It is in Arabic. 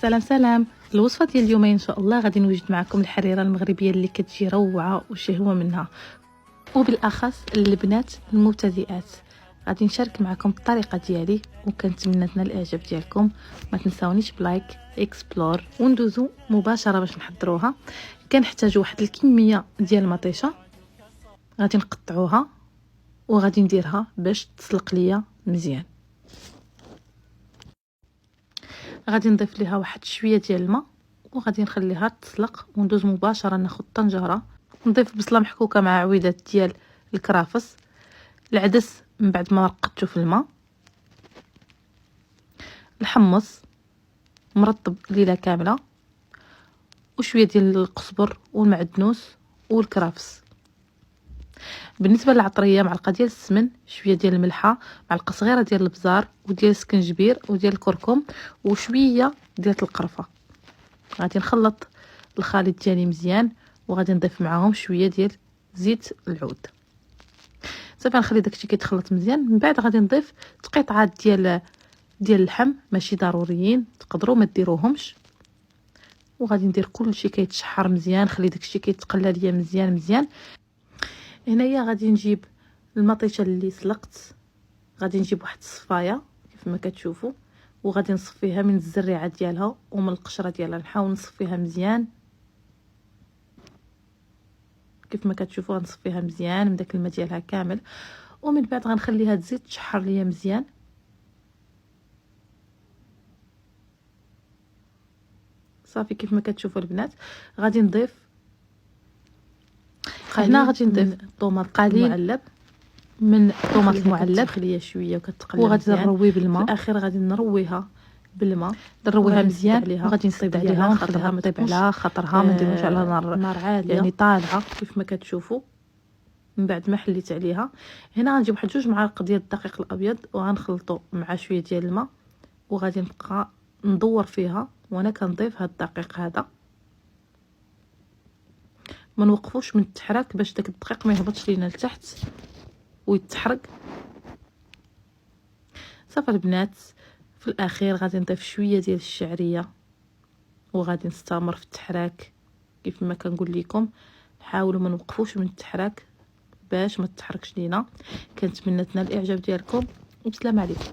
سلام سلام. الوصفه ديال اليوم ان شاء الله غادي نوجد معكم الحريره المغربيه اللي كتجي روعه وشهوه منها، وبالاخص البنات المبتدئات. غادي نشارك معكم الطريقه ديالي وكنتمنى تنال الاعجاب ديالكم. ما تنساونيش بلايك اكسبلور وندوزو مباشره باش نحضروها. كنحتاجوا واحد الكميه ديال المطيشه، غادي نقطعوها وغادي نديرها باش تسلق ليا مزيان. غادي نضيف ليها واحد شويه ديال الماء وغادي نخليها تسلق وندوز مباشره ناخذ طنجره، نضيف بصله محكوكه مع عويدات ديال الكرافس، العدس من بعد ما رقدته في الماء، الحمص مرطب ليله كامله، وشويه ديال القزبر والمعدنوس والكرافس. بالنسبه للعطريه معلقه ديال السمن، شويه ديال الملحه، معلقه صغيره ديال البزار وديال السكنجبير وديال الكركم وشويه ديال القرفه. غادي نخلط الخليط ديالي مزيان وغادي نضيف معاهم شويه ديال زيت العود. صافي نخلي داكشي كيتخلط مزيان. من بعد غادي نضيف تقطعات ديال اللحم، ماشي ضروريين، تقدروا ما ديروهمش، وغادي ندير كلشي كيتشحر مزيان. خلي داكشي كيتقلى ليا مزيان. هنايا غادي نجيب المطيشه اللي سلقت، غادي نجيب واحد الصفايه كيف ما كتشوفوا، وغادي نصفيها من الزريعه ديالها ومن القشره ديالها. نحاول نصفيها مزيان كيف ما كتشوفوا، غنصفيها مزيان من داك الماء ديالها كامل. ومن بعد غنخليها تزيد تشحر ليا مزيان. صافي كيف ما كتشوفوا البنات. غادي نضيف هنا غادي نضيف طوماط قليل معلب من الطوماط المعلب، خليها شويه وكتقلى وغادي نروي بالماء. في الاخير غادي نرويها بالماء، نرويها مزيان وغادي نصيب عليها ونخليها مطيب على خاطرها، ما نديروش على نار عاليه يعني طالعه كيف ما كتشوفوا. من بعد ما حليت عليها، هنا غنجيب واحد 2 معالق ديال الدقيق الابيض وغنخلطو مع شويه ديال الماء، وغادي نبقى ندور فيها وانا كنضيف هاد الدقيق هذا. ما نوقفوش من التحراك باش داك الدقيق ما يهبطش لينا لتحت ويتحرق. صافي البنات، في الاخير غادي نضيف شويه ديال الشعريه وغادي نستمر في التحراك. كيف ما كنقول لكم، حاولوا ما نوقفوش من التحراك باش ما تحرقش لينا. كنتمنى تنال الاعجاب ديالكم، والسلام عليكم.